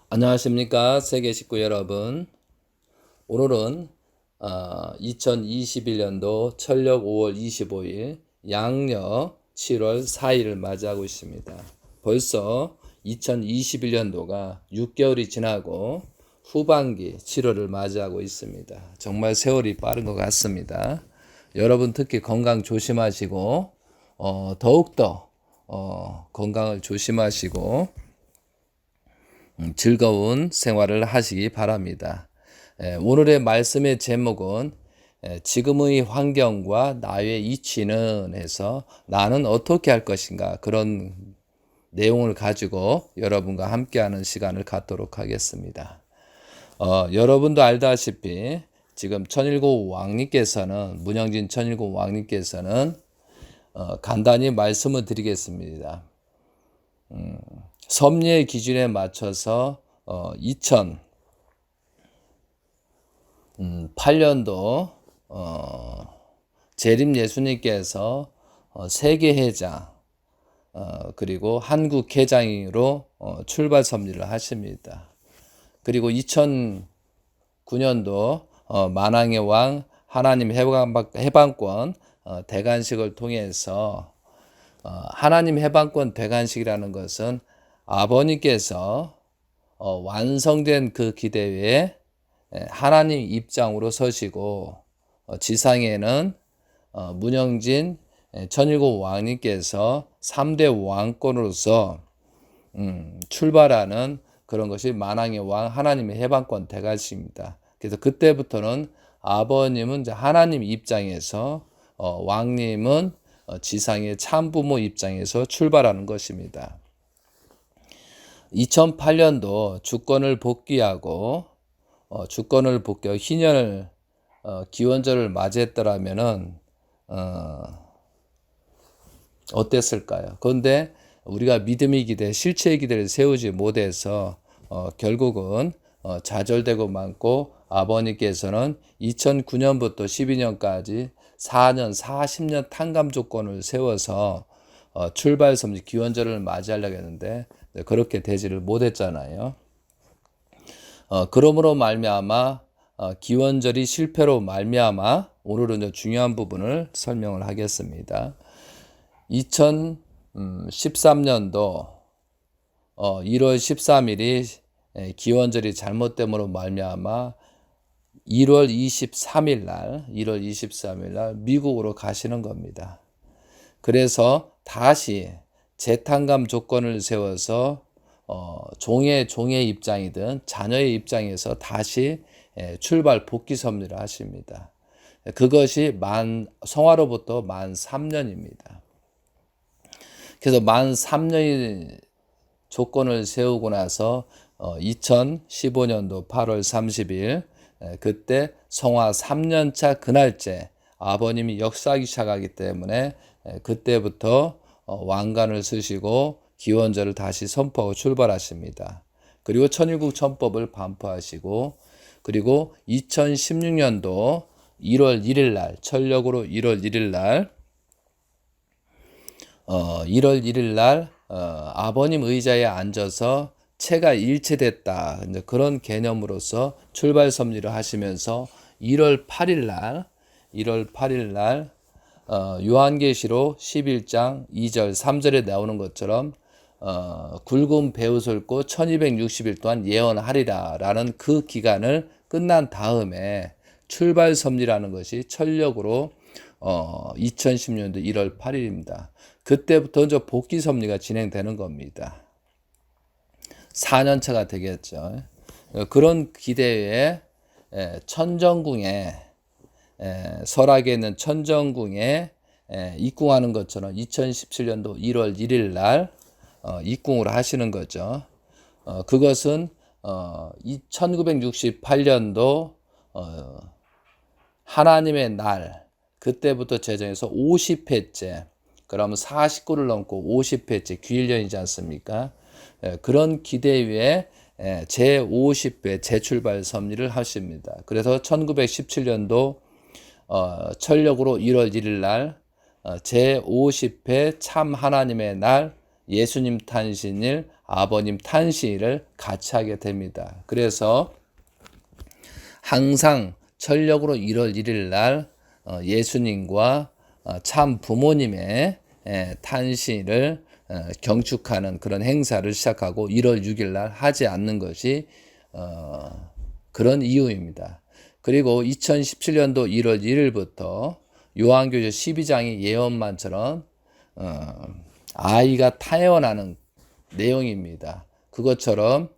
안녕하십니까 세계 식구 여러분. 오늘은 2021년도 철력 5월 25일 양력 7월 4일을 맞이하고 있습니다. 벌써 2021년도가 6개월이 지나고 후반기 7월을 맞이하고 있습니다. 정말 세월이 빠른 것 같습니다. 여러분 특히 건강 조심하시고 더욱더 건강을 조심하시고 즐거운 생활을 하시기 바랍니다. 오늘의 말씀의 제목은 지금의 환경과 나의 이치는 해서 나는 어떻게 할 것인가, 그런 내용을 가지고 여러분과 함께하는 시간을 갖도록 하겠습니다. 여러분도 알다시피 지금 천일국 왕님께서는, 문영진 천일국 왕님께서는 간단히 말씀을 드리겠습니다. 섭리의 기준에 맞춰서 2008년도 재림 예수님께서 세계회장 그리고 한국회장으로 출발 섭리를 하십니다. 그리고 2009년도 만왕의 왕 하나님 해방권 대관식을 통해서 하나님 해방권 대관식이라는 것은 아버님께서 완성된 그 기대에 하나님 입장으로 서시고 지상에는 문영진 천일국 왕님께서 3대 왕권으로서 출발하는 그런 것이 만왕의 왕 하나님의 해방권 대관식입니다. 그래서 그때부터는 아버님은 이제 하나님 입장에서 왕님은 지상의 참부모 입장에서 출발하는 것입니다. 2008년도 주권을 복귀하고 희년을 기원절을 맞이했더라면은 어땠을까요? 그런데 우리가 믿음의 기대, 실체의 기대를 세우지 못해서 결국은 좌절되고 많고, 아버님께서는 2009년부터 12년까지 4년, 40년 탕감 조건을 세워서 출발 섭리 기원절을 맞이하려고 했는데 그렇게 되지를 못했잖아요. 그러므로 말미암아 기원절이 실패로 말미암아 오늘은 중요한 부분을 설명을 하겠습니다. 2013년도 1월 13일이 기원절이 잘못됨으로 말미암아 1월 23일 날 미국으로 가시는 겁니다. 그래서 다시 재탕감 조건을 세워서 종의 입장이든 자녀의 입장에서 다시 출발 복귀 섭리를 하십니다. 그것이 성화로부터 만 3년입니다. 그래서 만 3년의 조건을 세우고 나서 2015년도 8월 30일 그때 성화 3년차 그날째 아버님이 역사하기 시작하기 때문에 그때부터 왕관을 쓰시고 기원절을 다시 선포하고 출발하십니다. 그리고 천일국 천법을 반포하시고, 그리고 2016년도 1월 1일 날 천력으로 1월 1일 날 아버님 의자에 앉아서 체가 일체됐다, 그런 개념으로서 출발 섭리를 하시면서 1월 8일 날 요한계시록 11장 2절 3절에 나오는 것처럼 굵은 배옷을 입고 1260일 동안 예언하리라 라는 그 기간을 끝난 다음에 출발 섭리라는 것이 천력으로 2010년도 1월 8일입니다. 그때부터 이제 복귀 섭리가 진행되는 겁니다. 4년차가 되겠죠. 그런 기대에 천정궁에 설악에 있는 천정궁에 입궁하는 것처럼 2017년도 1월 1일 날 입궁을 하시는 거죠. 그것은 1968년도 하나님의 날, 그때부터 제정해서 50회째, 그러면 49를 넘고 50회째 귀일년이지 않습니까? 그런 기대 위에 제50회 재출발 섭리를 하십니다. 그래서 1917년도 천력으로 1월 1일 날 제50회 참 하나님의 날 예수님 탄신일, 아버님 탄신일을 같이 하게 됩니다. 그래서 항상 철력으로 1월 1일 날 예수님과 참 부모님의 탄신일을 경축하는 그런 행사를 시작하고 1월 6일 날 하지 않는 것이 그런 이유입니다. 그리고 2017년도 1월 1일부터 요한계시록 12장의 예언만처럼 아이가 태어나는 내용입니다. 그것처럼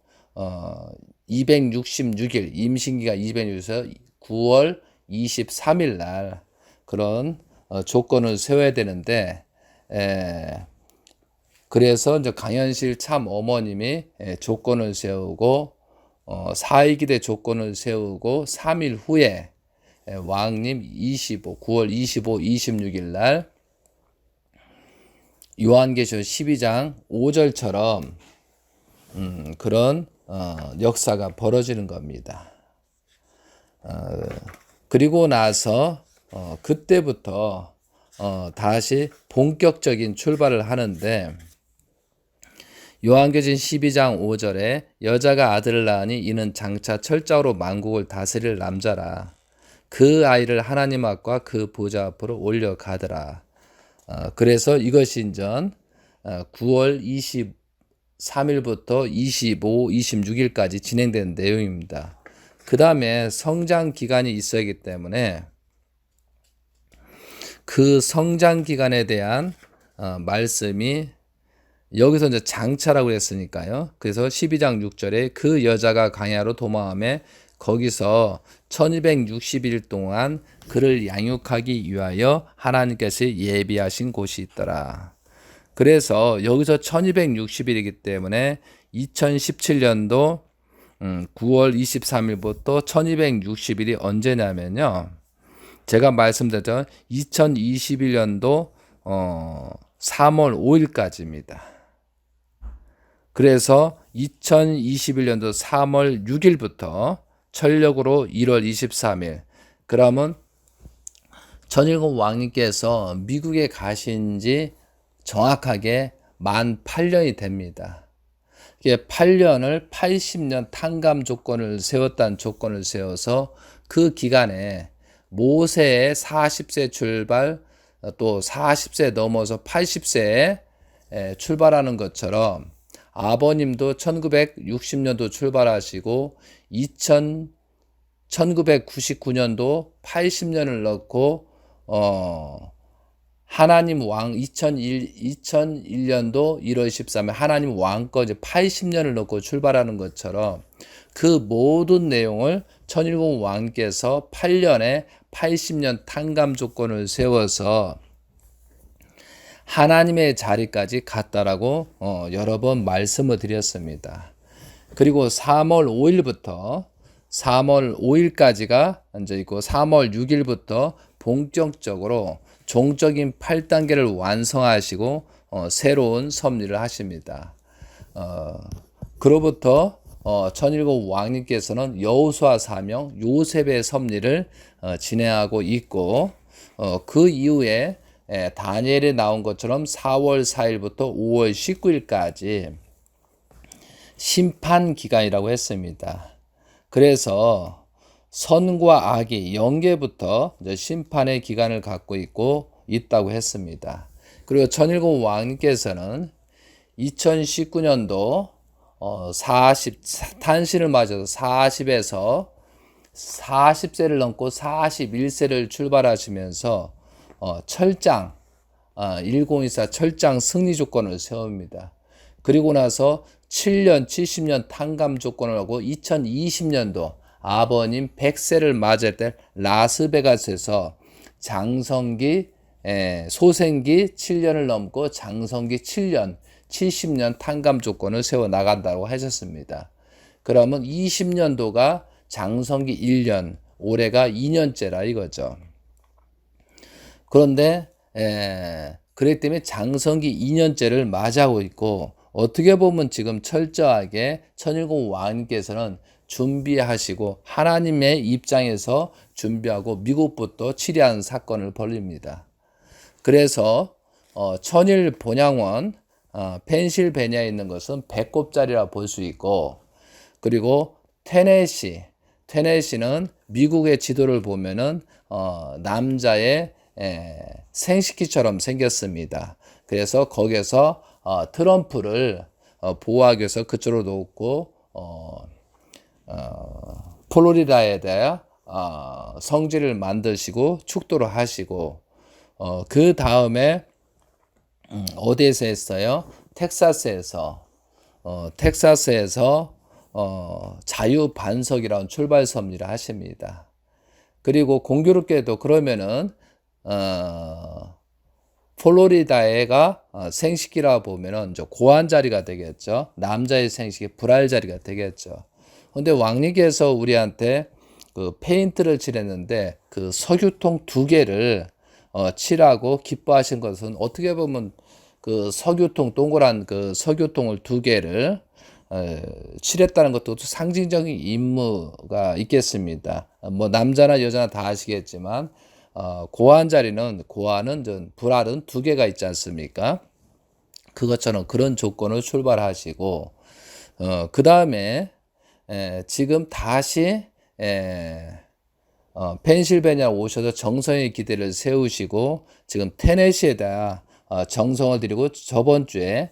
266일 임신기가 266에서 9월 23일 날 그런 조건을 세워야 되는데 그래서 이제 강현실 참 어머님이 조건을 세우고 사이기대 조건을 세우고 3일 후에 왕님 9월 25, 26일 날 요한계시록 12장 5절처럼 그런 역사가 벌어지는 겁니다. 그리고 나서 그때부터 다시 본격적인 출발을 하는데 요한계시록 12장 5절에 여자가 아들을 낳으니 이는 장차 철자로 만국을 다스릴 남자라. 그 아이를 하나님 앞과 그 보좌 앞으로 올려가더라. 그래서 이것이 이제 9월 23일부터 25, 26일까지 진행된 내용입니다. 그 다음에 성장 기간이 있어야 하기 때문에 그 성장 기간에 대한 말씀이 여기서 이제 장차라고 했으니까요. 그래서 12장 6절에 그 여자가 광야로 도망하며 거기서 1260일 동안 그를 양육하기 위하여 하나님께서 예비하신 곳이 있더라. 그래서 여기서 1260일이기 때문에 2017년도 9월 23일부터 1260일이 언제냐면요. 제가 말씀드렸던 2021년도 3월 5일까지입니다. 그래서 2021년도 3월 6일부터 철력으로 1월 23일. 그러면 전일국 왕님께서 미국에 가신 지 정확하게 만 8년이 됩니다. 이게 8년을 80년 탕감 조건을 세웠다는 조건을 세워서 그 기간에 모세의 40세 출발 또 40세 넘어서 80세에 출발하는 것처럼 아버님도 1960년도 출발하시고 1999년도 80년을 넣고 하나님 왕 2001년도 1월 13일 하나님 왕까지 80년을 넣고 출발하는 것처럼 그 모든 내용을 천일국 왕께서 8년에 80년 탕감 조건을 세워서 하나님의 자리까지 갔다라고 여러 번 말씀을 드렸습니다. 그리고 3월 5일부터 3월 5일까지가 이제 있고 3월 6일부터 본격적으로 종적인 8단계를 완성하시고 새로운 섭리를 하십니다. 그로부터 천일국 왕님께서는 여호수아 사명 요셉의 섭리를 진행하고 있고 그 이후에 다니엘에 나온 것처럼 4월 4일부터 5월 19일까지 심판 기간이라고 했습니다. 그래서 선과 악이 영계부터 심판의 기간을 갖고 있다고 했습니다. 그리고 천일국 왕님께서는 2019년도 탄신을 맞아서 40에서 40세를 넘고 41세를 출발하시면서 철장 1024 철장 승리 조건을 세웁니다. 그리고 나서 7년 70년 탕감 조건을 하고 2020년도 아버님 100세를 맞을 때 라스베가스에서 장성기 소생기 7년을 넘고 장성기 7년 70년 탕감 조건을 세워 나간다고 하셨습니다. 그러면 20년도가 장성기 1년 올해가 2년째라 이거죠. 그런데 그렇기 때문에 장성기 2년째를 맞이하고 있고 어떻게 보면 지금 철저하게 천일국 왕님께서는 준비하시고 하나님의 입장에서 준비하고 미국부터 치리하는 사건을 벌립니다. 그래서 천일 본향원 펜실베니아에 있는 것은 배꼽자리라 볼 수 있고, 그리고 테네시는 미국의 지도를 보면은 남자의 생식기처럼 생겼습니다. 그래서 거기서 트럼프를 보호하기 위해서 그쪽으로 놓고 플로리다에 대해 성지를 만드시고 축도를 하시고, 그 다음에 어디에서 했어요? 텍사스에서 자유반석이라는 출발 섭리를 하십니다. 그리고 공교롭게도 그러면은 플로리다가 생식기라 보면은 고한 자리가 되겠죠. 남자의 생식이 불알 자리가 되겠죠. 근데 왕님께서 우리한테 그 페인트를 칠했는데 그 석유통 2개를 칠하고 기뻐하신 것은, 어떻게 보면 그 석유통, 동그란 그 석유통을 2개를 칠했다는 것도 상징적인 임무가 있겠습니다. 뭐 남자나 여자나 다 아시겠지만 고한 자리는, 불알은 2개가 있지 않습니까? 그것처럼 그런 조건을 출발하시고, 그 다음에 지금 다시 펜실베니아 오셔서 정성의 기대를 세우시고, 지금 테네시에다 정성을 들이고 저번 주에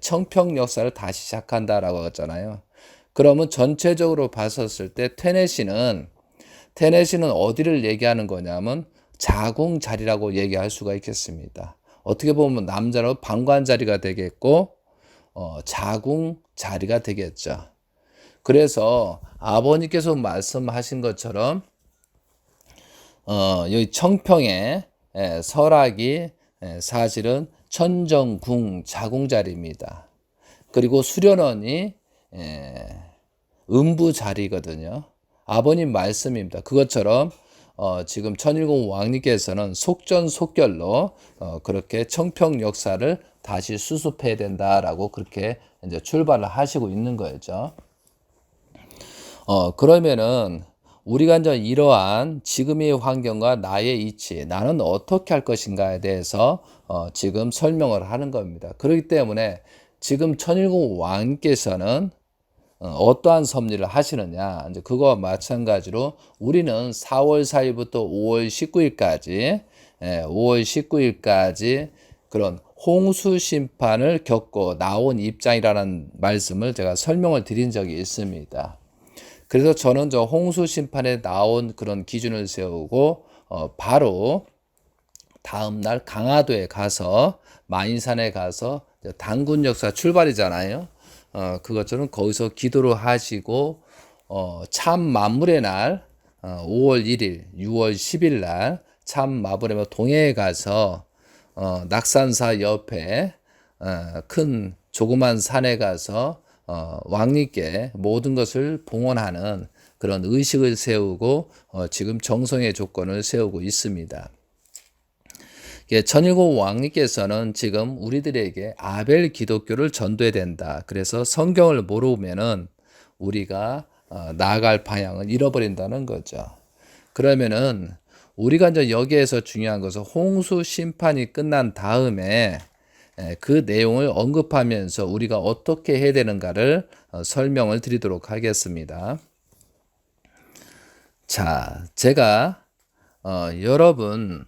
청평 역사를 다시 시작한다라고 했잖아요. 그러면 전체적으로 봤었을 때 테네시는 어디를 얘기하는 거냐면 자궁 자리라고 얘기할 수가 있겠습니다. 어떻게 보면 남자로 방관 자리가 되겠고 자궁 자리가 되겠죠. 그래서 아버님께서 말씀하신 것처럼 여기 청평의 설악이 사실은 천정궁 자궁 자리입니다. 그리고 수련원이 음부 자리거든요. 아버님 말씀입니다. 그것처럼 지금 천일공 왕님께서는 속전속결로 그렇게 청평 역사를 다시 수습해야 된다라고 그렇게 이제 출발을 하시고 있는 거죠. 그러면은 우리가 이제 이러한 지금의 환경과 나의 이치, 나는 어떻게 할 것인가에 대해서 지금 설명을 하는 겁니다. 그렇기 때문에 지금 천일공 왕께서는 어떠한 섭리를 하시느냐, 이제 그거와 마찬가지로 우리는 4월 4일부터 5월 19일까지 그런 홍수 심판을 겪고 나온 입장이라는 말씀을 제가 설명을 드린 적이 있습니다. 그래서 저는 저 홍수 심판에 나온 그런 기준을 세우고 바로 다음 날 강화도에 가서, 만인산에 가서 단군 역사 출발이잖아요. 그것처럼 거기서 기도를 하시고 참 만물의 날 5월 1일, 6월 10일 날 참 만물의 동해에 가서 낙산사 옆에 큰 조그만 산에 가서 왕님께 모든 것을 봉헌하는 그런 의식을 세우고 지금 정성의 조건을 세우고 있습니다. 천일공 왕님께서는 지금 우리들에게 아벨 기독교를 전도해야 된다. 그래서 성경을 모르면은 우리가 나아갈 방향을 잃어버린다는 거죠. 그러면은 우리가 이제 여기에서 중요한 것은 홍수 심판이 끝난 다음에 그 내용을 언급하면서 우리가 어떻게 해야 되는가를 설명을 드리도록 하겠습니다. 자, 제가 여러분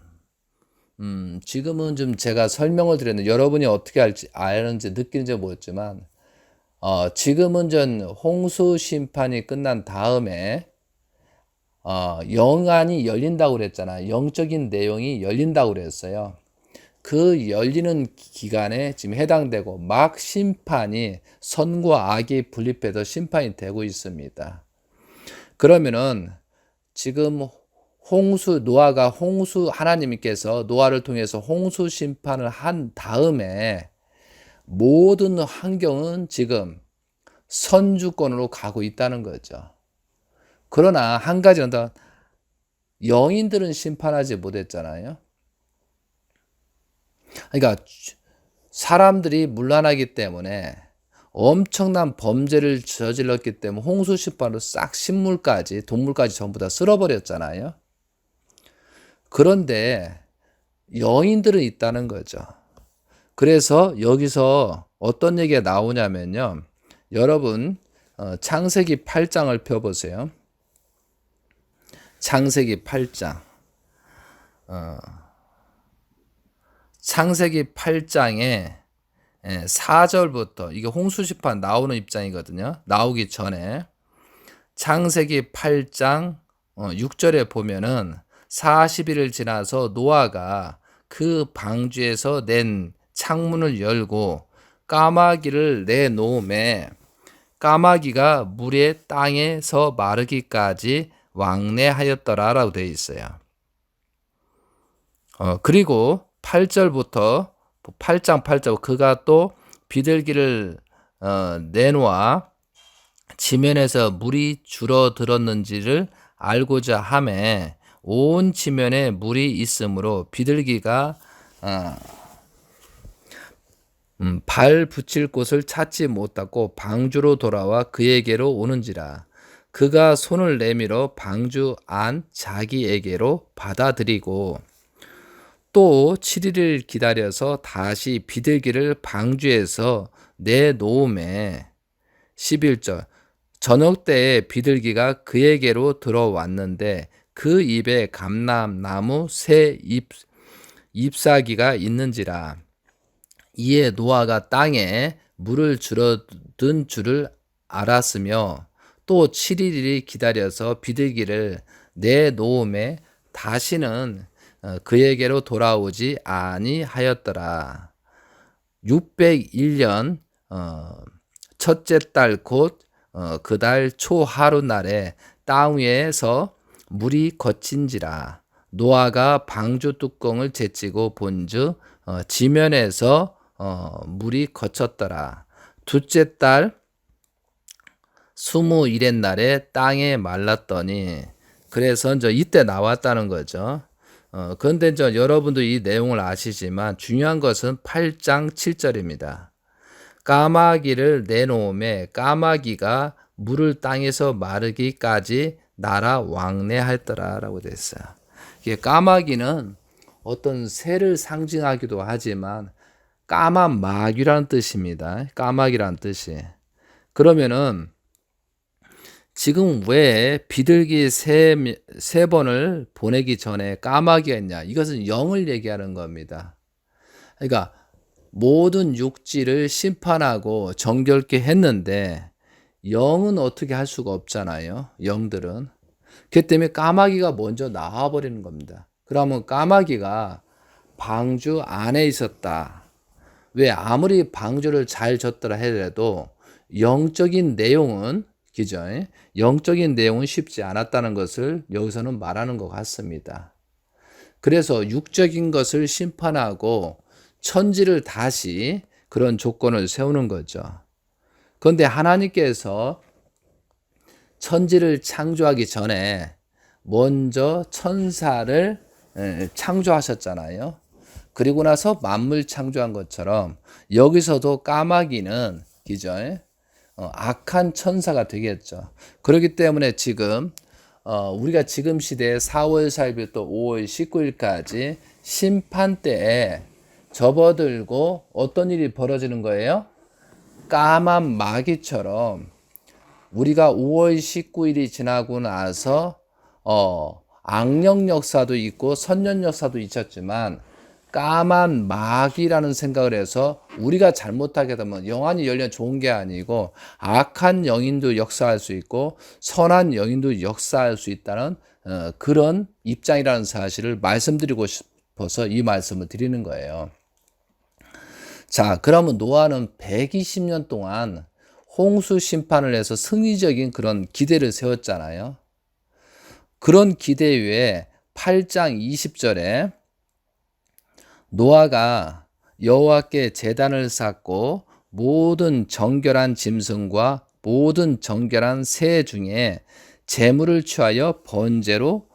지금은 좀 제가 설명을 드렸는데 여러분이 어떻게 아는지 느끼는지 모르겠지만 지금은 전 홍수 심판이 끝난 다음에 영안이 열린다고 그랬잖아요. 영적인 내용이 열린다고 그랬어요. 그 열리는 기간에 지금 해당되고 막 심판이 선과 악이 분립해서 심판이 되고 있습니다. 그러면은 지금 하나님께서 노아를 통해서 홍수 심판을 한 다음에 모든 환경은 지금 선주권으로 가고 있다는 거죠. 그러나 한 가지는 더, 영인들은 심판하지 못했잖아요. 그러니까 사람들이 문란하기 때문에 엄청난 범죄를 저질렀기 때문에 홍수 심판으로 싹 식물까지 동물까지 전부 다 쓸어버렸잖아요. 그런데 영인들은 있다는 거죠. 그래서 여기서 어떤 얘기가 나오냐면요. 여러분 창세기 8장을 펴보세요. 창세기 8장. 창세기 8장에 4절부터 이게 홍수심판 나오는 입장이거든요. 나오기 전에 창세기 8장 6절에 보면은 40일을 지나서 노아가 그 방주에서 낸 창문을 열고 까마귀를 내놓음에 까마귀가 물에 땅에서 마르기까지 왕래하였더라라고 되어 있어요. 그리고 8절부터 8장 8절 그가 또 비둘기를 내놓아 지면에서 물이 줄어들었는지를 알고자 하매 온 지면에 물이 있으므로 비둘기가 발 붙일 곳을 찾지 못하고 방주로 돌아와 그에게로 오는지라. 그가 손을 내밀어 방주 안 자기에게로 받아들이고 또 7일을 기다려서 다시 비둘기를 방주에서 내놓음에 11절 저녁 때에 비둘기가 그에게로 들어왔는데 그 입에 감람나무 새 잎사귀가 있는지라. 이에 노아가 땅에 물을 줄어든 줄을 알았으며 또 7일이 기다려서 비둘기를 내놓음에 다시는 그에게로 돌아오지 아니하였더라. 601년 첫째 달 곧 그 달 초하루 날에 땅 위에서 물이 거친지라. 노아가 방주 뚜껑을 제치고 본즉 지면에서 물이 거쳤더라. 둘째 달 21의 날에 땅에 말랐더니 그래서 이제 이때 나왔다는 거죠. 그런데 이제 여러분도 이 내용을 아시지만 중요한 것은 8장 7절입니다. 까마귀를 내놓음에 까마귀가 물을 땅에서 마르기까지 날아 왕래하였더라라고 됐어요. 이게 까마귀는 어떤 새를 상징하기도 하지만 까만 마귀라는 뜻입니다. 까마귀라는 뜻이. 그러면은 지금 왜 비둘기 세 번을 보내기 전에 까마귀가 있냐? 이것은 영을 얘기하는 겁니다. 그러니까 모든 육지를 심판하고 정결케 했는데 영은 어떻게 할 수가 없잖아요. 영들은. 그렇기 때문에 까마귀가 먼저 나와버리는 겁니다. 그러면 까마귀가 방주 안에 있었다. 왜 아무리 방주를 잘 졌더라 하더라도 영적인 내용은 그죠? 영적인 내용은 쉽지 않았다는 것을 여기서는 말하는 것 같습니다. 그래서 육적인 것을 심판하고 천지를 다시 그런 조건을 세우는 거죠. 그런데 하나님께서 천지를 창조하기 전에 먼저 천사를 창조하셨잖아요. 그리고 나서 만물 창조한 것처럼 여기서도 까마귀는 그죠? 악한 천사가 되겠죠. 그렇기 때문에 지금 우리가 지금 시대에 4월 4일부터 5월 19일까지 심판 때에 접어들고 어떤 일이 벌어지는 거예요? 까만 마귀처럼 우리가 5월 19일이 지나고 나서 악령 역사도 있고 선년 역사도 있었지만 까만 마귀라는 생각을 해서 우리가 잘못하게 되면 영안이 열려 좋은 게 아니고 악한 영인도 역사할 수 있고 선한 영인도 역사할 수 있다는 그런 입장이라는 사실을 말씀드리고 싶어서 이 말씀을 드리는 거예요. 자, 그러면 노아는 120년 동안 홍수 심판을 해서 승리적인 그런 기대를 세웠잖아요. 그런 기대 위에 8장 20절에 노아가 여호와께 제단을 쌓고 모든 정결한 짐승과 모든 정결한 새 중에 제물을 취하여 번제로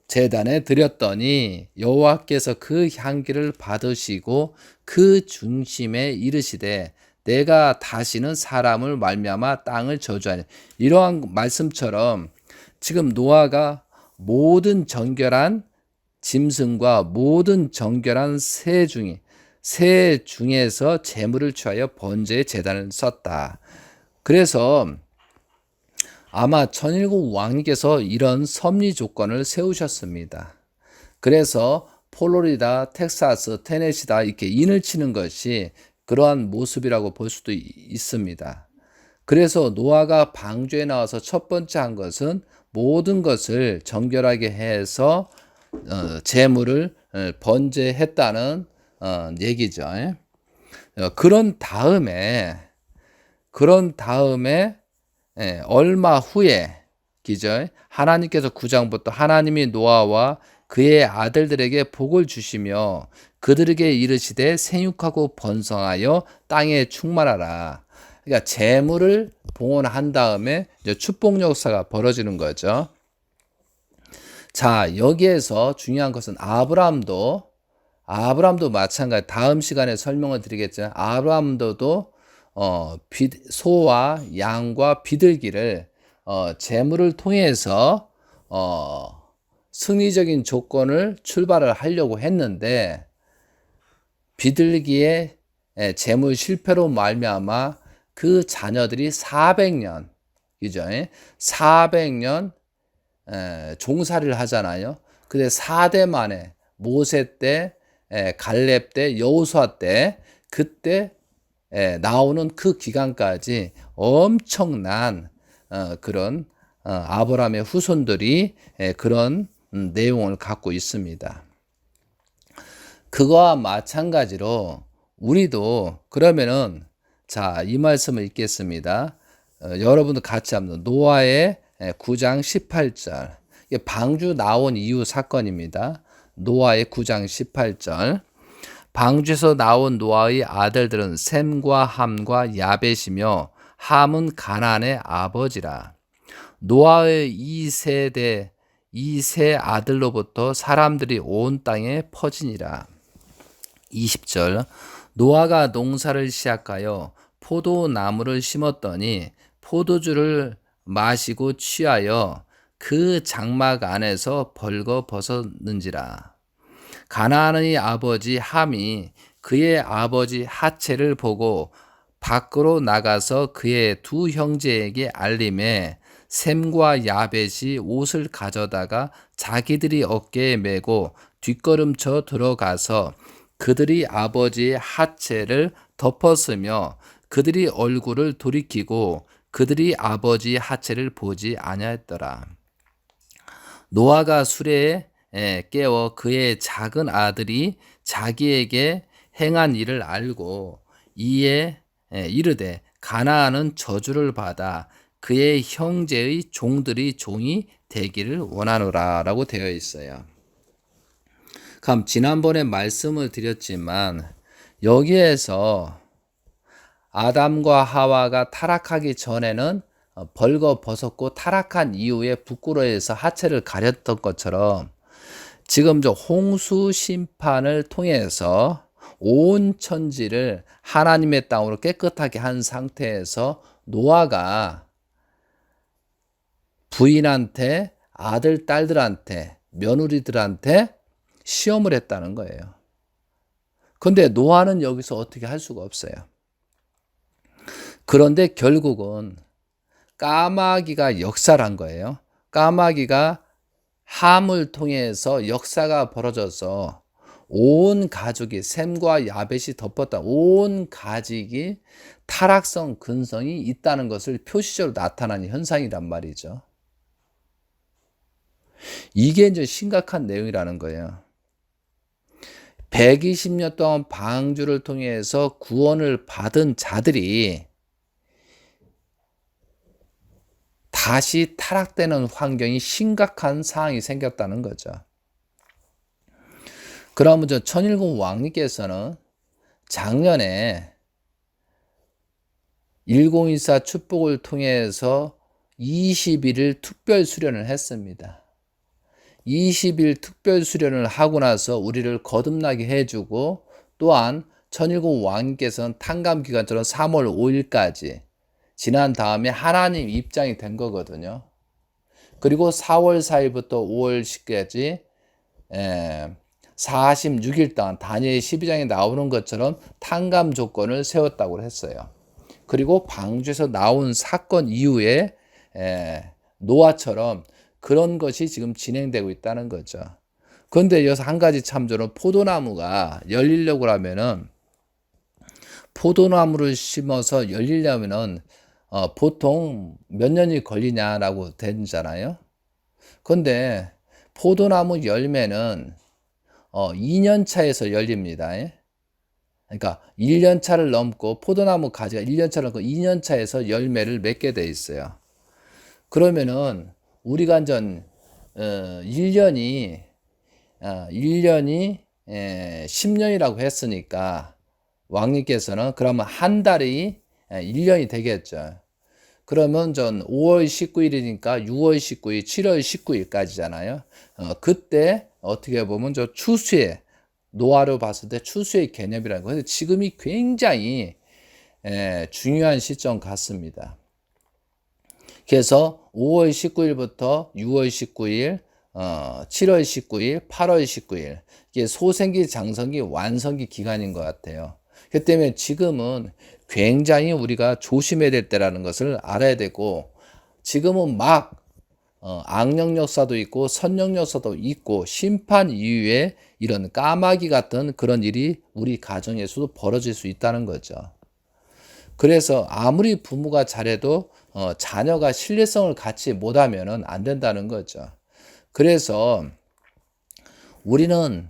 제단에 드렸더니 여호와께서 그 향기를 받으시고 그 중심에 이르시되 내가 다시는 사람을 말미암아 땅을 저주하니. 이러한 말씀처럼 지금 노아가 모든 정결한 짐승과 모든 정결한 새 중에 새 중에서 재물을 취하여 번제의 제단을 썼다. 그래서 아마 천일국 왕님께서 이런 섭리 조건을 세우셨습니다. 그래서 플로리다, 텍사스, 테네시다 이렇게 인을 치는 것이 그러한 모습이라고 볼 수도 있습니다. 그래서 노아가 방주에 나와서 첫 번째 한 것은 모든 것을 정결하게 해서 재물을 번제했다는 얘기죠. 그런 다음에 얼마 후에 기죠. 하나님께서 9장부터 하나님이 노아와 그의 아들들에게 복을 주시며 그들에게 이르시되 생육하고 번성하여 땅에 충만하라. 그러니까 재물을 봉헌한 다음에 이제 축복 역사가 벌어지는 거죠. 자, 여기에서 중요한 것은 아브라함도 마찬가지. 다음 시간에 설명을 드리겠지만 아브라함도 소와 양과 비둘기를 재물을 통해서 승리적인 조건을 출발을 하려고 했는데 비둘기의 재물 실패로 말미암아 그 자녀들이 400년, 그죠? 400년 종살이를 하잖아요. 근데 4대 만에 모세 때, 갈렙 때, 여호수아 때, 그때 나오는 그 기간까지 엄청난 그런 아브라함의 후손들이 그런 내용을 갖고 있습니다. 그거와 마찬가지로 우리도 그러면은 자, 이 말씀을 읽겠습니다. 여러분도 같이 한번 노아의 9장 18절. 방주 나온 이후 사건입니다. 노아의 9장 18절. 방주에서 나온 노아의 아들들은 셈과 함과 야벳이며 함은 가나안의 아버지라. 노아의 이 세 아들로부터 사람들이 온 땅에 퍼지니라. 20절. 노아가 농사를 시작하여 포도나무를 심었더니 포도주를 마시고 취하여 그 장막 안에서 벌거 벗었는지라. 가나안의 아버지 함이 그의 아버지 핫체를 보고 밖으로 나가서 그의 두 형제에게 알림해 셈과 야벳이 옷을 가져다가 자기들이 어깨에 메고 뒷걸음쳐 들어가서 그들이 아버지의 핫체를 덮었으며 그들이 얼굴을 돌이키고 그들이 아버지의 핫체를 보지 아니하였더라. 노아가 수레에 깨워 그의 작은 아들이 자기에게 행한 일을 알고 이에 이르되 가나안은 저주를 받아 그의 형제의 종들이 종이 되기를 원하노라 라고 되어 있어요. 그럼 지난번에 말씀을 드렸지만 여기에서 아담과 하와가 타락하기 전에는 벌거 벗었고 타락한 이후에 부끄러워해서 하체를 가렸던 것처럼 지금 저 홍수 심판을 통해서 온 천지를 하나님의 땅으로 깨끗하게 한 상태에서 노아가 부인한테 아들, 딸들한테, 며느리들한테 시험을 했다는 거예요. 근데 노아는 여기서 어떻게 할 수가 없어요. 그런데 결국은 까마귀가 역사를 한 거예요. 까마귀가 함을 통해서 역사가 벌어져서 온 가족이 셈과 야벳이 덮었다. 온 가족이 타락성 근성이 있다는 것을 표시적으로 나타나는 현상이란 말이죠. 이게 이제 심각한 내용이라는 거예요. 120년 동안 방주를 통해서 구원을 받은 자들이 다시 타락되는 환경이 심각한 상황이 생겼다는 거죠. 그러면 저 천일국 왕님께서는 작년에 1024 축복을 통해서 20일을 특별 수련을 했습니다. 20일 특별 수련을 하고 나서 우리를 거듭나게 해주고 또한 천일국 왕님께서는 탕감 기간처럼 3월 5일까지 지난 다음에 하나님 입장이 된 거거든요. 그리고 4월 4일부터 5월 10일까지 46일 동안 다니엘 12장에 나오는 것처럼 탕감 조건을 세웠다고 했어요. 그리고 방주에서 나온 사건 이후에 노아처럼 그런 것이 지금 진행되고 있다는 거죠. 그런데 여기서 한 가지 참조는 포도나무가 열리려고 하면은 포도나무를 심어서 열리려면은 보통 몇 년이 걸리냐라고 되잖아요. 그런데 포도나무 열매는 2년 차에서 열립니다. 그러니까 1년 차를 넘고 포도나무 가지가 1년 차를 넘고 2년 차에서 열매를 맺게 돼 있어요. 그러면은 우리가 전 1년이 10년이라고 했으니까 왕님께서는 그러면 한 달이 1년이 되겠죠. 그러면 전 5월 19일이니까 6월 19일, 7월 19일까지잖아요. 그때 어떻게 보면 저 추수의 노아로 봤을 때 추수의 개념이라는 거예요. 지금이 굉장히 중요한 시점 같습니다. 그래서 5월 19일부터 6월 19일, 7월 19일, 8월 19일 이게 소생기, 장성기, 완성기 기간인 것 같아요. 그 때문에 지금은 굉장히 우리가 조심해야 될 때라는 것을 알아야 되고, 지금은 막 악령 역사도 있고 선령 역사도 있고 심판 이후에 이런 까마귀 같은 그런 일이 우리 가정에서도 벌어질 수 있다는 거죠. 그래서 아무리 부모가 잘해도 자녀가 신뢰성을 갖지 못하면 안 된다는 거죠. 그래서 우리는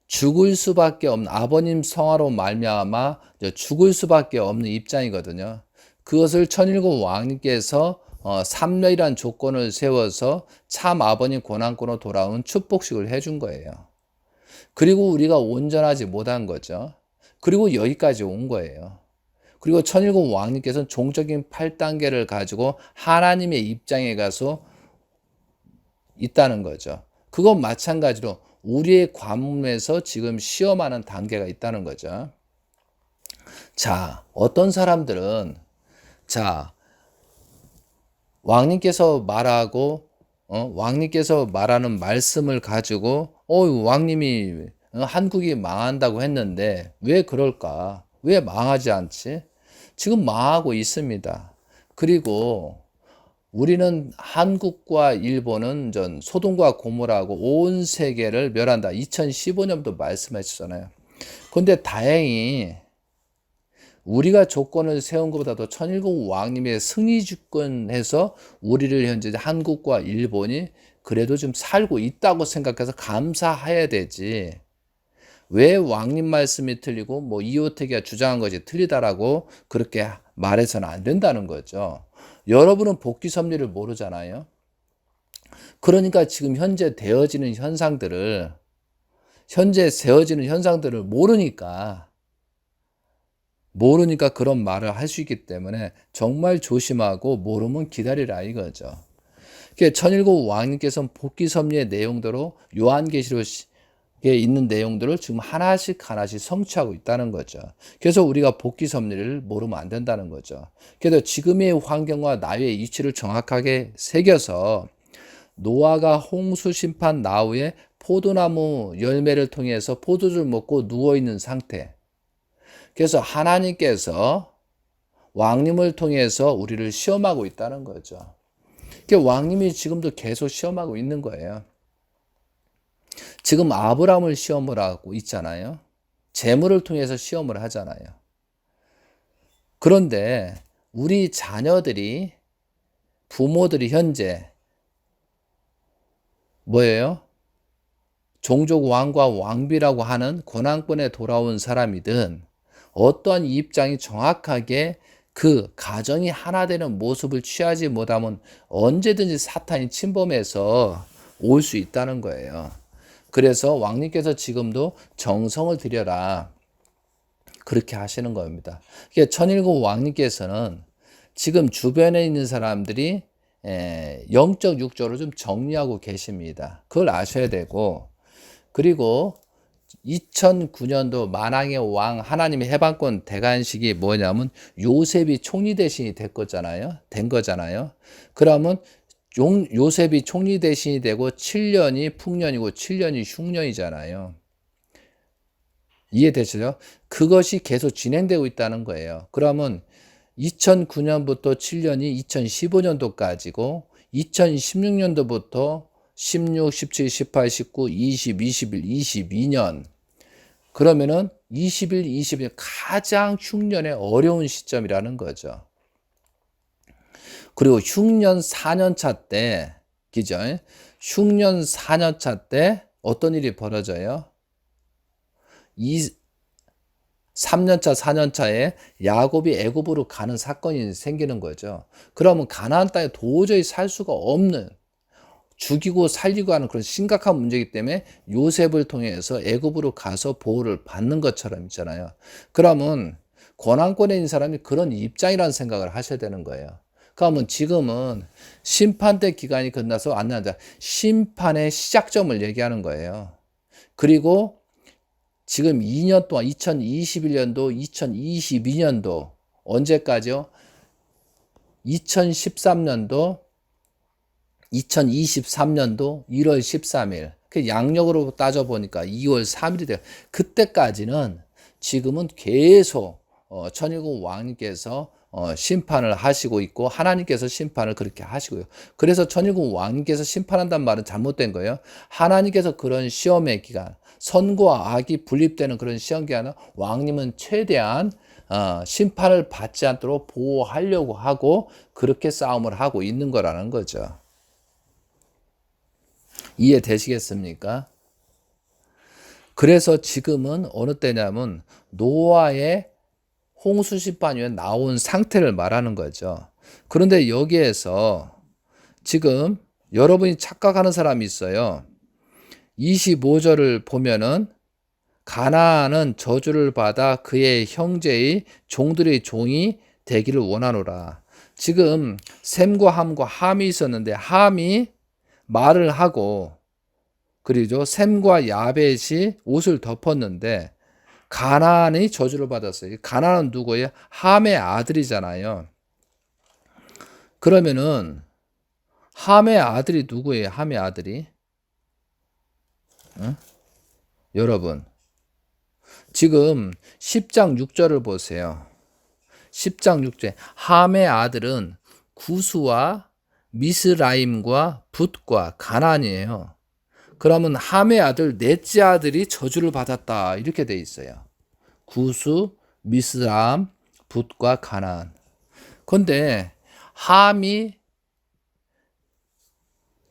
죽을 수밖에 없는, 아버님 성화로 말미암아 죽을 수밖에 없는 입장이거든요. 그것을 천일국 왕님께서 3년이라는 조건을 세워서 참 아버님 고난권으로 돌아온 축복식을 해준 거예요. 그리고 우리가 온전하지 못한 거죠. 그리고 여기까지 온 거예요. 그리고 천일국 왕님께서는 종적인 8단계를 가지고 하나님의 입장에 가서 있다는 거죠. 그건 마찬가지로 우리의 관문에서 지금 시험하는 단계가 있다는 거죠. 자, 어떤 사람들은 왕님께서 말하고 왕님께서 말하는 말씀을 가지고 왕님이 한국이 망한다고 했는데 왜 그럴까? 왜 망하지 않지? 지금 망하고 있습니다. 그리고 우리는 한국과 일본은 전 소돔과 고모라고 온 세계를 멸한다. 2015년도 말씀하셨잖아요. 그런데 다행히 우리가 조건을 세운 것보다도 천일국 왕님의 승리 주권해서 우리를 현재 한국과 일본이 그래도 좀 살고 있다고 생각해서 감사해야 되지. 왜 왕님 말씀이 틀리고 뭐 이호태기가 주장한 것이 틀리다라고 그렇게 말해서는 안 된다는 거죠. 여러분은 복귀 섭리를 모르잖아요. 그러니까 지금 현재 되어지는 현상들을 모르니까 그런 말을 할 수 있기 때문에 정말 조심하고 모르면 기다리라 이거죠. 천일국 왕님께서는 복귀 섭리의 내용대로 요한계시록에 있는 내용들을 지금 하나씩 성취하고 있다는 거죠. 그래서 우리가 복귀 섭리를 모르면 안 된다는 거죠. 그래서 지금의 환경과 나의 위치를 정확하게 새겨서 노아가 홍수 심판 나후에 포도나무 열매를 통해서 포도주를 먹고 누워있는 상태. 그래서 하나님께서 왕님을 통해서 우리를 시험하고 있다는 거죠. 왕님이 지금도 계속 시험하고 있는 거예요. 지금 아브라함을 시험을 하고 있잖아요. 재물을 통해서 시험을 하잖아요. 그런데 우리 자녀들이, 부모들이 현재 뭐예요? 종족 왕과 왕비라고 하는 고난권에 돌아온 사람이든 어떠한 입장이 정확하게 그 가정이 하나 되는 모습을 취하지 못하면 언제든지 사탄이 침범해서 올 수 있다는 거예요. 그래서 왕님께서 지금도 정성을 들여라 그렇게 하시는 겁니다. 천일국 왕님께서는 지금 주변에 있는 사람들이 영적 육적으로 좀 정리하고 계십니다. 그걸 아셔야 되고, 그리고 2009년도 만왕의 왕 하나님의 해방권 대관식이 뭐냐면 요셉이 총리 대신이 된 거잖아요. 그러면 요셉이 총리 대신이 되고 7년이 풍년이고 7년이 흉년이잖아요. 이해되시죠? 그것이 계속 진행되고 있다는 거예요. 그러면 2009년부터 7년이 2015년도까지고 2016년도부터 16, 17, 18, 19, 20, 21, 22년 그러면은 21, 22년 가장 흉년의 어려운 시점이라는 거죠. 그리고 흉년 4년차 때, 그죠? 흉년 4년차 때 어떤 일이 벌어져요? 3년차, 4년차에 야곱이 애굽으로 가는 사건이 생기는 거죠. 그러면 가나안 땅에 도저히 살 수가 없는 죽이고 살리고 하는 그런 심각한 문제이기 때문에 요셉을 통해서 애굽으로 가서 보호를 받는 것처럼 있잖아요. 그러면 권한권에 있는 사람이 그런 입장이라는 생각을 하셔야 되는 거예요. 그러면 지금은 심판대 기간이 끝나서 안 나자 심판의 시작점을 얘기하는 거예요. 그리고 지금 2년 동안 2021년도, 2022년도 언제까지요? 2013년도, 2023년도 1월 13일. 그 양력으로 따져보니까 2월 3일이 돼요. 그때까지는 지금은 계속 천일국 왕님께서 심판을 하시고 있고 하나님께서 심판을 그렇게 하시고요. 그래서 천일국 왕님께서 심판한다는 말은 잘못된 거예요. 하나님께서 그런 시험의 기간, 선과 악이 분립되는 그런 시험 기간은 왕님은 최대한 심판을 받지 않도록 보호하려고 하고 그렇게 싸움을 하고 있는 거라는 거죠. 이해되시겠습니까? 그래서 지금은 어느 때냐면 노아의 홍수 심판 이후에 나온 상태를 말하는 거죠. 그런데 여기에서 지금 여러분이 착각하는 사람이 있어요. 25절을 보면은 가나안은 저주를 받아 그의 형제의 종들의 종이 되기를 원하노라. 지금 셈과 함과 함이 있었는데 함이 말을 하고 그리고 셈과 야벳이 옷을 덮었는데 가나안이 저주를 받았어요. 가나안은 누구예요? 함의 아들이잖아요. 그러면은 함의 아들이 누구예요? 함의 아들이? 응? 여러분 지금 10장 6절을 보세요. 10장 6절 함의 아들은 구스와 미스라임과 붓과 가나안이에요. 그러면 함의 아들 넷째 아들이 저주를 받았다 이렇게 돼 있어요. 구스, 미스라임, 붓과 가나안. 그런데 함이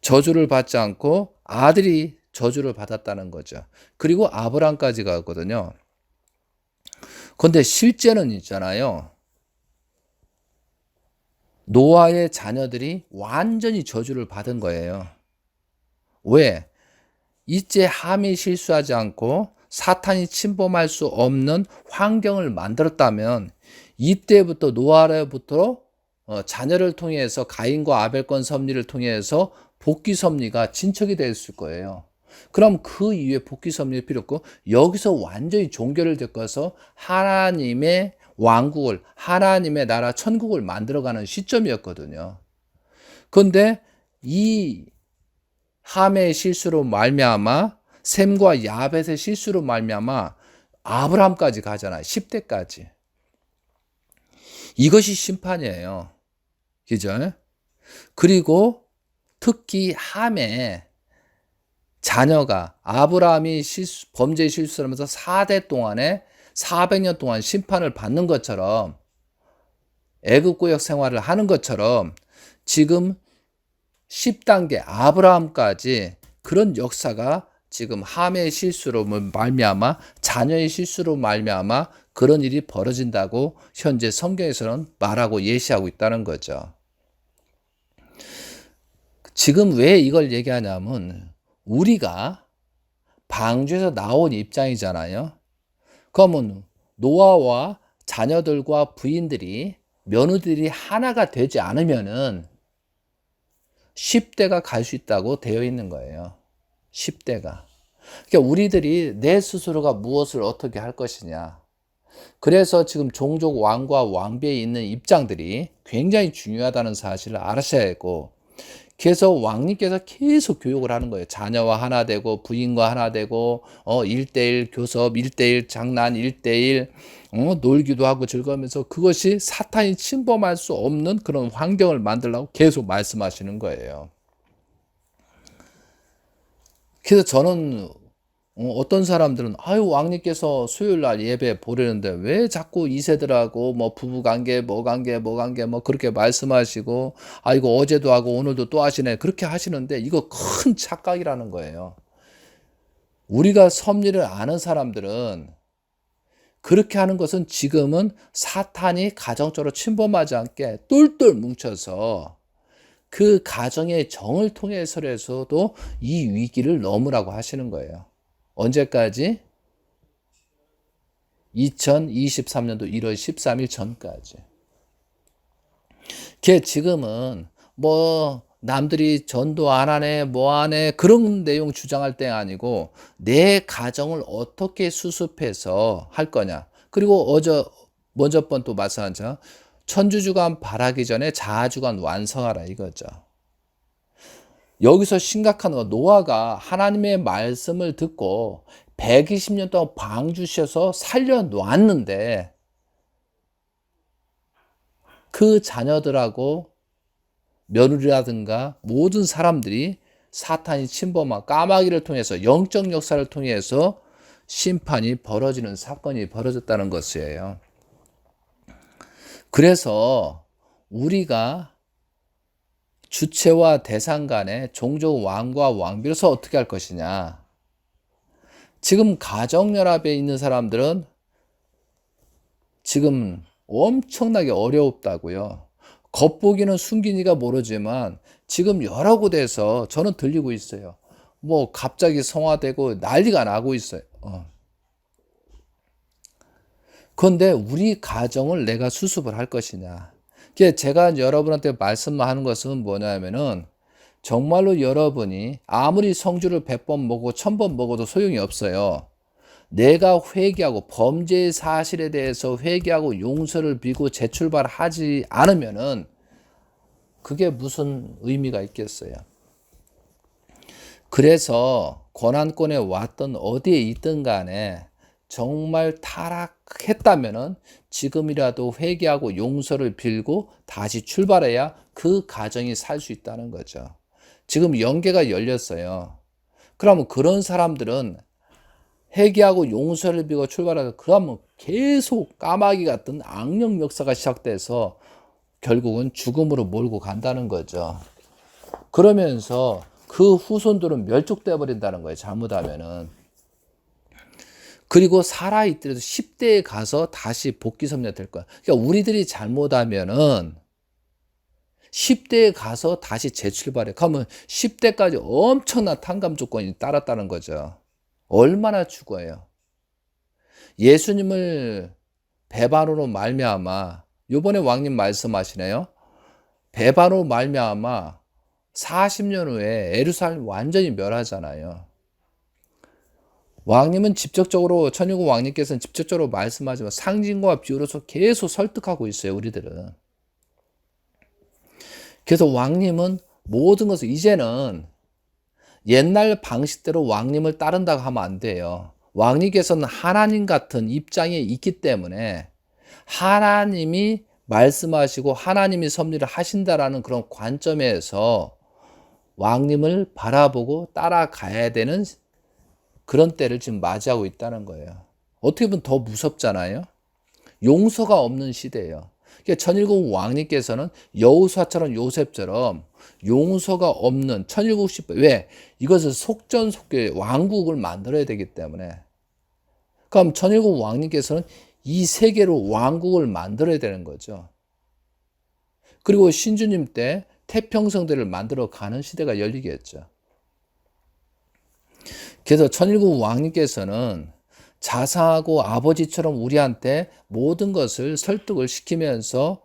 저주를 받지 않고 아들이 저주를 받았다는 거죠. 그리고 아브람까지 가거든요. 그런데 실제는 있잖아요. 노아의 자녀들이 완전히 저주를 받은 거예요. 왜? 이제 함이 실수하지 않고 사탄이 침범할 수 없는 환경을 만들었다면 이때부터 노아로부터 자녀를 통해서 가인과 아벨권 섭리를 통해서 복귀 섭리가 진척이 됐을 거예요. 그럼 그 이후에 복귀 섭리가 필요 없고 여기서 완전히 종교를 겪어서 하나님의 왕국을 하나님의 나라 천국을 만들어가는 시점이었거든요. 그런데 이 함의 실수로 말미암아 셈과 야벳의 실수로 말미암아 아브라함까지 가잖아요. 10대까지. 이것이 심판이에요. 그죠? 그리고 특히 함의 자녀가 아브라함이 범죄 실수를 하면서 4대 동안에 400년 동안 심판을 받는 것처럼 애국구역 생활을 하는 것처럼 지금 10단계 아브라함까지 그런 역사가 지금 함의 실수로 말미암아 자녀의 실수로 말미암아 그런 일이 벌어진다고 현재 성경에서는 말하고 예시하고 있다는 거죠. 지금 왜 이걸 얘기하냐면 우리가 방주에서 나온 입장이잖아요. 그러면 노아와 자녀들과 부인들이 며느리들이 하나가 되지 않으면은 10대가 갈 수 있다고 되어 있는 거예요. 10대가. 그러니까 우리들이 내 스스로가 무엇을 어떻게 할 것이냐. 그래서 지금 종족 왕과 왕비에 있는 입장들이 굉장히 중요하다는 사실을 알아셔야 하고 그래서 왕님께서 계속 교육을 하는 거예요. 자녀와 하나 되고 부인과 하나 되고 1대1 교섭, 1대1 장난, 1대1 놀기도 하고 즐거우면서 그것이 사탄이 침범할 수 없는 그런 환경을 만들려고 계속 말씀하시는 거예요. 그래서 저는 어떤 사람들은 아유 왕님께서 수요일 날 예배 보려는데 왜 자꾸 2세들하고 뭐 부부 관계 뭐 관계 뭐 그렇게 말씀하시고 아 이거 어제도 하고 오늘도 또 하시네 그렇게 하시는데 이거 큰 착각이라는 거예요. 우리가 섭리를 아는 사람들은 그렇게 하는 것은 지금은 사탄이 가정적으로 침범하지 않게 똘똘 뭉쳐서 그 가정의 정을 통해서라도 이 위기를 넘으라고 하시는 거예요. 언제까지? 2023년도 1월 13일 전까지. 걔 지금은 뭐 남들이 전도 안 하네 뭐 하네 그런 내용 주장할 때 아니고 내 가정을 어떻게 수습해서 할 거냐. 그리고 먼저 번 또 말씀하자. 천주주간 바라기 전에 자아주간 완성하라 이거죠. 여기서 심각한 건 노아가 하나님의 말씀을 듣고 120년 동안 방주셔서 살려놓았는데 그 자녀들하고 며느리라든가 모든 사람들이 사탄이 침범한 까마귀를 통해서 영적 역사를 통해서 심판이 벌어지는 사건이 벌어졌다는 것이에요. 그래서 우리가 주체와 대상 간에 종족 왕과 왕비로서 어떻게 할 것이냐. 지금 가정연합에 있는 사람들은 지금 엄청나게 어렵다고요. 겉보기는 숨기니까 모르지만 지금 여러 곳에서 저는 들리고 있어요. 뭐 갑자기 성화되고 난리가 나고 있어요. 그런데 우리 가정을 내가 수습을 할 것이냐. 제가 여러분한테 말씀하는 것은 뭐냐면은 정말로 여러분이 아무리 성주를 100번 먹고 1000번 먹어도 소용이 없어요. 내가 회개하고 범죄의 사실에 대해서 회개하고 용서를 빌고 재출발하지 않으면은 그게 무슨 의미가 있겠어요. 그래서 권한권에 왔던 어디에 있든 간에 정말 타락했다면은 지금이라도 회개하고 용서를 빌고 다시 출발해야 그 가정이 살 수 있다는 거죠. 지금 연계가 열렸어요. 그러면 그런 사람들은 회개하고 용서를 빌고 출발하고 그러면 계속 까마귀 같은 악령 역사가 시작돼서 결국은 죽음으로 몰고 간다는 거죠. 그러면서 그 후손들은 멸족돼 버린다는 거예요. 잘못하면은. 그리고 살아있더라도 10대에 가서 다시 복귀 섭리가 될 거야. 그러니까 우리들이 잘못하면은 10대에 가서 다시 재출발해. 그러면 10대까지 엄청난 탕감 조건이 따랐다는 거죠. 얼마나 죽어요. 예수님을 배반으로 말미암아 요번에 왕님 말씀하시네요. 배반으로 말미암아 40년 후에 예루살렘 완전히 멸하잖아요. 왕님은 직접적으로 천일국 왕님께서는 직접적으로 말씀하지만 상징과 비유로서 계속 설득하고 있어요. 우리들은. 그래서 왕님은 모든 것을 이제는 옛날 방식대로 왕님을 따른다고 하면 안 돼요. 왕님께서는 하나님 같은 입장에 있기 때문에 하나님이 말씀하시고 하나님이 섭리를 하신다라는 그런 관점에서 왕님을 바라보고 따라가야 되는 그런 때를 지금 맞이하고 있다는 거예요. 어떻게 보면 더 무섭잖아요. 용서가 없는 시대예요. 그러니까 천일국 왕님께서는 여호수아처럼 요셉처럼 용서가 없는 천일국 시대. 왜? 이것을 속전속결 왕국을 만들어야 되기 때문에. 그럼 천일국 왕님께서는 이 세계로 왕국을 만들어야 되는 거죠. 그리고 신주님 때 태평성대를 만들어 가는 시대가 열리겠죠. 그래서 천일국 왕님께서는 자상하고 아버지처럼 우리한테 모든 것을 설득을 시키면서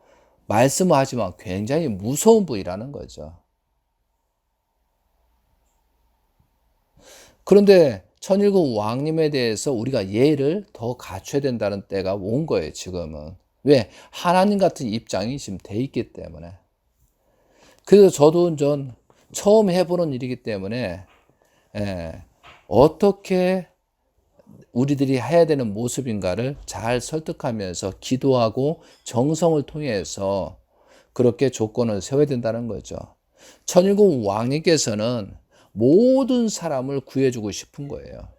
말씀을 하지만 굉장히 무서운 분이라는 거죠. 그런데 천일국 왕님에 대해서 우리가 예의를 더 갖춰야 된다는 때가 온 거예요, 지금은. 왜? 하나님 같은 입장이 지금 돼 있기 때문에. 그래서 저도 처음 해보는 일이기 때문에 어떻게 우리들이 해야 되는 모습인가를 잘 설득하면서 기도하고 정성을 통해서 그렇게 조건을 세워야 된다는 거죠. 천일국 왕님께서는 모든 사람을 구해주고 싶은 거예요.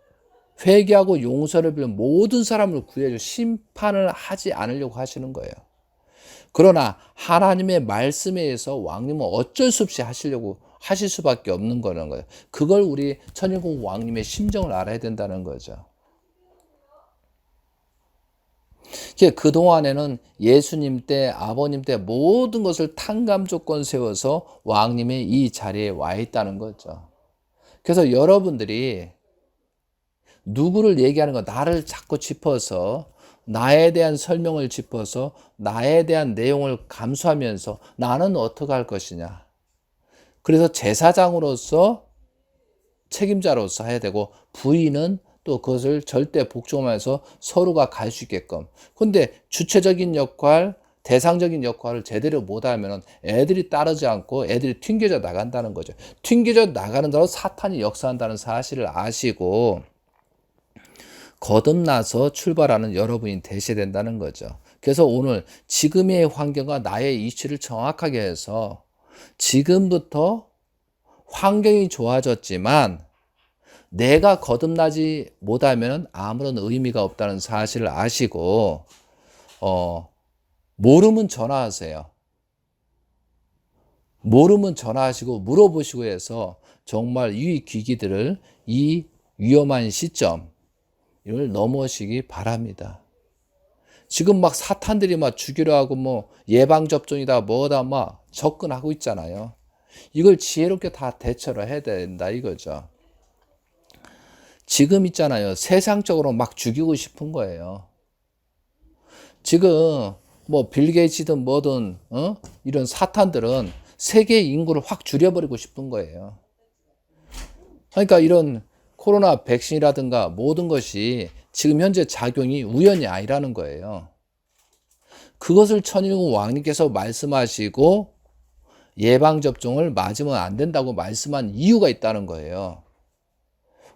회개하고 용서를 빌는 모든 사람을 구해주고 심판을 하지 않으려고 하시는 거예요. 그러나 하나님의 말씀에 의해서 왕님은 어쩔 수 없이 하실 수밖에 없는 거라는 거예요. 그걸 우리 천일국 왕님의 심정을 알아야 된다는 거죠. 그동안에는 예수님 때, 아버님 때 모든 것을 탕감 조건 세워서 왕님의 이 자리에 와 있다는 거죠. 그래서 여러분들이 누구를 얘기하는 거, 나를 자꾸 짚어서 나에 대한 설명을 짚어서 나에 대한 내용을 감수하면서 나는 어떻게 할 것이냐. 그래서 제사장으로서 책임자로서 해야 되고 부인은 또 그것을 절대 복종하면서 서로가 갈 수 있게끔. 근데 주체적인 역할, 대상적인 역할을 제대로 못하면 애들이 따르지 않고 애들이 튕겨져 나간다는 거죠. 튕겨져 나가는 대로 사탄이 역사한다는 사실을 아시고 거듭나서 출발하는 여러분이 되셔야 된다는 거죠. 그래서 오늘 지금의 환경과 나의 이치를 정확하게 해서 지금부터 환경이 좋아졌지만 내가 거듭나지 못하면 아무런 의미가 없다는 사실을 아시고 모르면 전화하세요. 모르면 전화하시고 물어보시고 해서 정말 이 기기들을 이 위험한 시점 이걸 넘어오시기 바랍니다. 지금 막 사탄들이 막 죽이려 하고 뭐 예방접종이다 뭐다 막 접근하고 있잖아요. 이걸 지혜롭게 다 대처를 해야 된다 이거죠. 지금 있잖아요. 세상적으로 막 죽이고 싶은 거예요. 지금 뭐 빌 게이츠든 뭐든 이런 사탄들은 세계 인구를 확 줄여버리고 싶은 거예요. 그러니까 이런 코로나 백신이라든가 모든 것이 지금 현재 작용이 우연이 아니라는 거예요. 그것을 천일국 왕님께서 말씀하시고 예방접종을 맞으면 안 된다고 말씀한 이유가 있다는 거예요.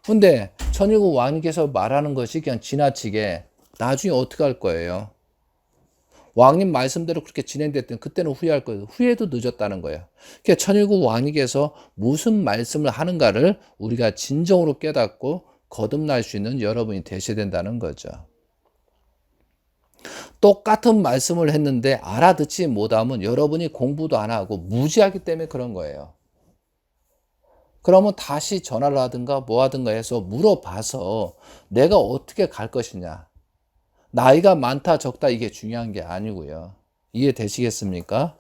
근데 천일국 왕님께서 말하는 것이 그냥 지나치게 나중에 어떻게 할 거예요? 왕님 말씀대로 그렇게 진행됐더니 그때는 후회할 거예요. 후회도 늦었다는 거예요. 그러니까 천일국 왕님께서 무슨 말씀을 하는가를 우리가 진정으로 깨닫고 거듭날 수 있는 여러분이 되셔야 된다는 거죠. 똑같은 말씀을 했는데 알아듣지 못하면 여러분이 공부도 안 하고 무지하기 때문에 그런 거예요. 그러면 다시 전화를 하든가 뭐 하든가 해서 물어봐서 내가 어떻게 갈 것이냐. 나이가 많다 적다 이게 중요한 게 아니고요. 이해되시겠습니까?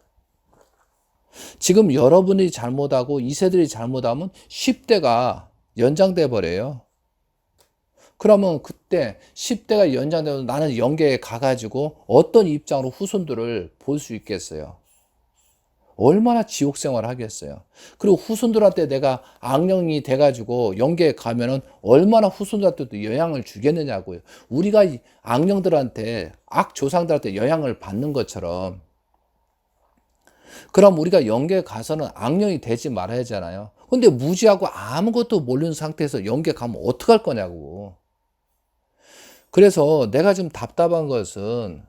지금 여러분이 잘못하고 2세들이 잘못하면 10대가 연장돼 버려요. 그러면 그때 10대가 연장되면 나는 연계에 가가지고 어떤 입장으로 후손들을 볼 수 있겠어요? 얼마나 지옥 생활을 하겠어요. 그리고 후손들한테 내가 악령이 돼가지고 연계에 가면은 얼마나 후손들한테도 영향을 주겠느냐고요. 우리가 악령들한테, 악조상들한테 영향을 받는 것처럼. 그럼 우리가 연계에 가서는 악령이 되지 말아야 하잖아요. 근데 무지하고 아무것도 모르는 상태에서 연계 가면 어떡할 거냐고. 그래서 내가 좀 답답한 것은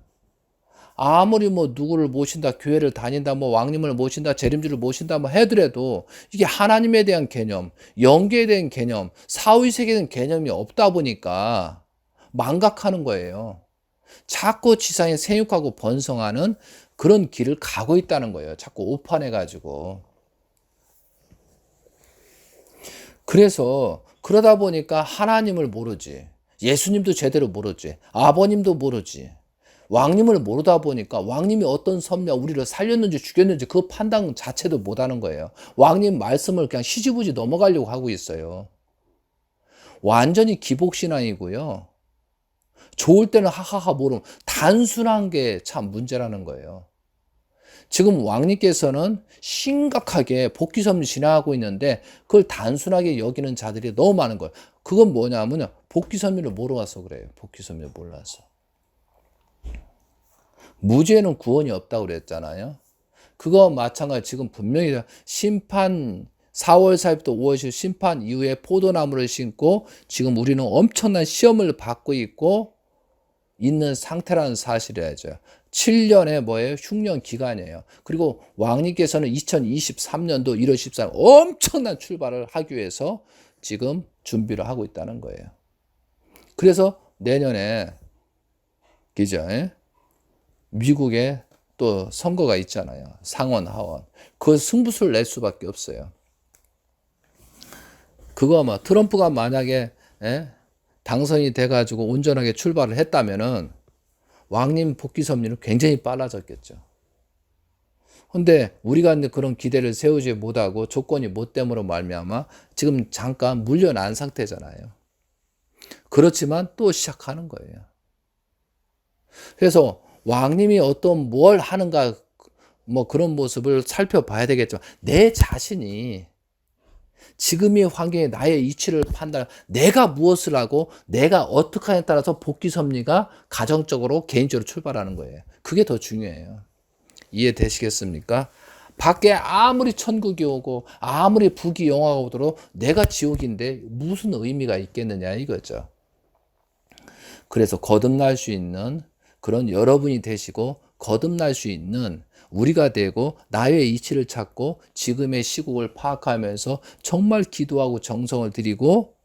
아무리 뭐 누구를 모신다, 교회를 다닌다, 뭐 왕님을 모신다, 재림주를 모신다 뭐 해더라도 이게 하나님에 대한 개념, 영계에 대한 개념, 사후세계에 대한 개념이 없다 보니까 망각하는 거예요. 자꾸 지상에 생육하고 번성하는 그런 길을 가고 있다는 거예요. 자꾸 오판해가지고. 그래서 그러다 보니까 하나님을 모르지. 예수님도 제대로 모르지. 아버님도 모르지. 왕님을 모르다 보니까 왕님이 어떤 섭리와 우리를 살렸는지 죽였는지 그 판단 자체도 못하는 거예요. 왕님 말씀을 그냥 시지부지 넘어가려고 하고 있어요. 완전히 기복신앙이고요. 좋을 때는 하하하 모르면 단순한 게 참 문제라는 거예요. 지금 왕님께서는 심각하게 복귀섭리 진행하고 있는데 그걸 단순하게 여기는 자들이 너무 많은 거예요. 그건 뭐냐면 복귀섭리를 몰라서 그래요. 복귀섭리를 몰라서. 무죄는 구원이 없다고 그랬잖아요. 그거 마찬가지 지금 분명히 심판 4월 4일부터 5월 10일 심판 이후에 포도나무를 심고 지금 우리는 엄청난 시험을 받고 있는 상태라는 사실이야죠. 7년의 뭐예요? 흉년 기간이에요. 그리고 왕님께서는 2023년도 1월 14일 엄청난 출발을 하기 위해서 지금 준비를 하고 있다는 거예요. 그래서 내년에 그죠? 미국에 또 선거가 있잖아요. 상원, 하원. 그 승부수를 낼 수밖에 없어요. 그거 뭐 트럼프가 만약에 당선이 돼가지고 온전하게 출발을 했다면은 왕님 복귀 섭리는 굉장히 빨라졌겠죠. 근데 우리가 그런 기대를 세우지 못하고 조건이 못 됨으로 말미암아 지금 잠깐 물려난 상태잖아요. 그렇지만 또 시작하는 거예요. 그래서 왕님이 어떤 뭘 하는가 뭐 그런 모습을 살펴봐야 되겠지만 내 자신이 지금의 환경에 나의 이치를 판단, 내가 무엇을 하고 내가 어떻게 하냐에 따라서 복귀 섭리가 가정적으로 개인적으로 출발하는 거예요. 그게 더 중요해요. 이해되시겠습니까? 밖에 아무리 천국이 오고 아무리 북이 영화가 오도록 내가 지옥인데 무슨 의미가 있겠느냐 이거죠. 그래서 거듭날 수 있는 그런 여러분이 되시고 거듭날 수 있는 우리가 되고 나의 이치를 찾고 지금의 시국을 파악하면서 정말 기도하고 정성을 들이고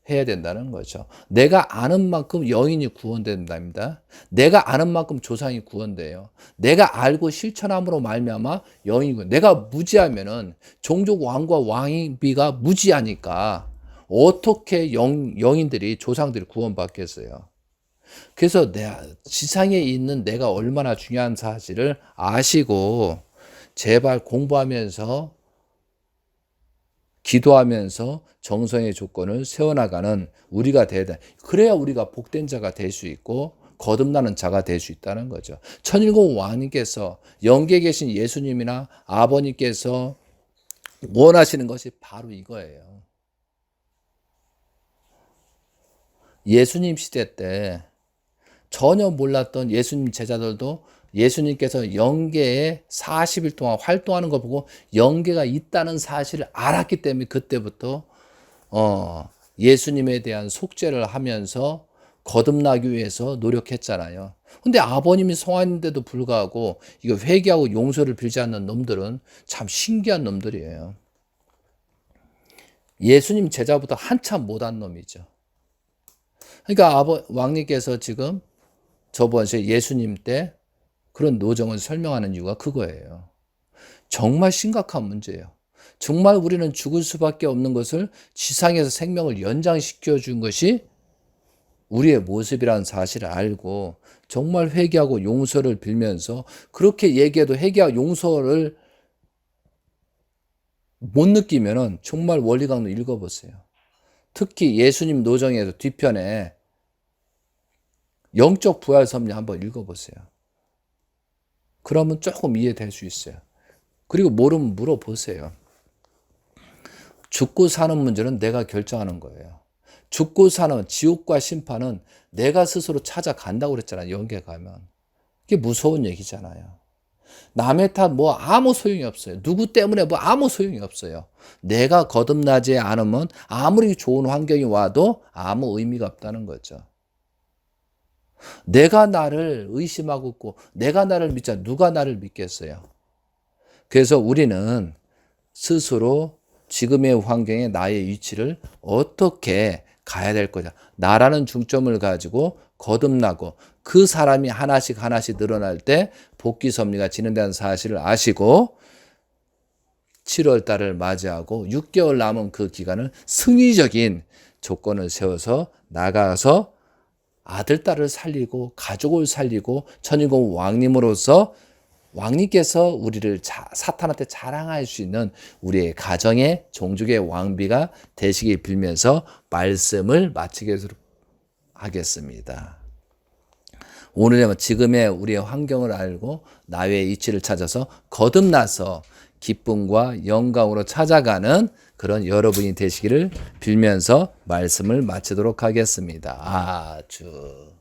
해야 된다는 거죠. 내가 아는 만큼 여인이 구원된답니다. 내가 아는 만큼 조상이 구원돼요. 내가 알고 실천함으로 말미암아 여인이 구원. 내가 무지하면은 종족 왕과 왕비가 무지하니까 어떻게 영인들이 조상들이 구원받겠어요. 그래서 지상에 있는 내가 얼마나 중요한 사실을 아시고 제발 공부하면서 기도하면서 정성의 조건을 세워나가는 우리가 돼야 돼. 그래야 우리가 복된 자가 될 수 있고 거듭나는 자가 될 수 있다는 거죠. 천일공 왕님께서 영계에 계신 예수님이나 아버님께서 원하시는 것이 바로 이거예요. 예수님 시대 때 전혀 몰랐던 예수님 제자들도 예수님께서 영계에 40일 동안 활동하는 걸 보고 영계가 있다는 사실을 알았기 때문에 그때부터 예수님에 대한 속죄를 하면서 거듭나기 위해서 노력했잖아요. 근데 아버님이 성화했는데도 불구하고 이거 회개하고 용서를 빌지 않는 놈들은 참 신기한 놈들이에요. 예수님 제자보다 한참 못한 놈이죠. 그러니까 왕님께서 지금 저번 주에 예수님 때 그런 노정을 설명하는 이유가 그거예요. 정말 심각한 문제예요. 정말 우리는 죽을 수밖에 없는 것을 지상에서 생명을 연장시켜 준 것이 우리의 모습이라는 사실을 알고 정말 회개하고 용서를 빌면서 그렇게 얘기해도 회개하고 용서를 못 느끼면은 정말 원리강론 읽어보세요. 특히 예수님 노정에서 뒤편에 영적 부활 섭리 한번 읽어보세요. 그러면 조금 이해될 수 있어요. 그리고 모르면 물어보세요. 죽고 사는 문제는 내가 결정하는 거예요. 죽고 사는 지옥과 심판은 내가 스스로 찾아간다고 그랬잖아요. 영계 가면. 이게 무서운 얘기잖아요. 남의 탓 뭐 아무 소용이 없어요. 누구 때문에 뭐 아무 소용이 없어요. 내가 거듭나지 않으면 아무리 좋은 환경이 와도 아무 의미가 없다는 거죠. 내가 나를 의심하고 있고 내가 나를 믿자 누가 나를 믿겠어요. 그래서 우리는 스스로 지금의 환경에 나의 위치를 어떻게 가야 될 거냐. 나라는 중점을 가지고 거듭나고 그 사람이 하나씩 늘어날 때 복귀 섭리가 진행되는 사실을 아시고 7월 달을 맞이하고 6개월 남은 그 기간을 승리적인 조건을 세워서 나가서 아들, 딸을 살리고 가족을 살리고 천일공 왕님으로서 왕님께서 우리를 사탄한테 자랑할 수 있는 우리의 가정의 종족의 왕비가 되시길 빌면서 말씀을 마치도록 하겠습니다. 오늘은 지금의 우리의 환경을 알고 나의 이치를 찾아서 거듭나서 기쁨과 영광으로 찾아가는 그런 여러분이 되시기를 빌면서 말씀을 마치도록 하겠습니다. 아주.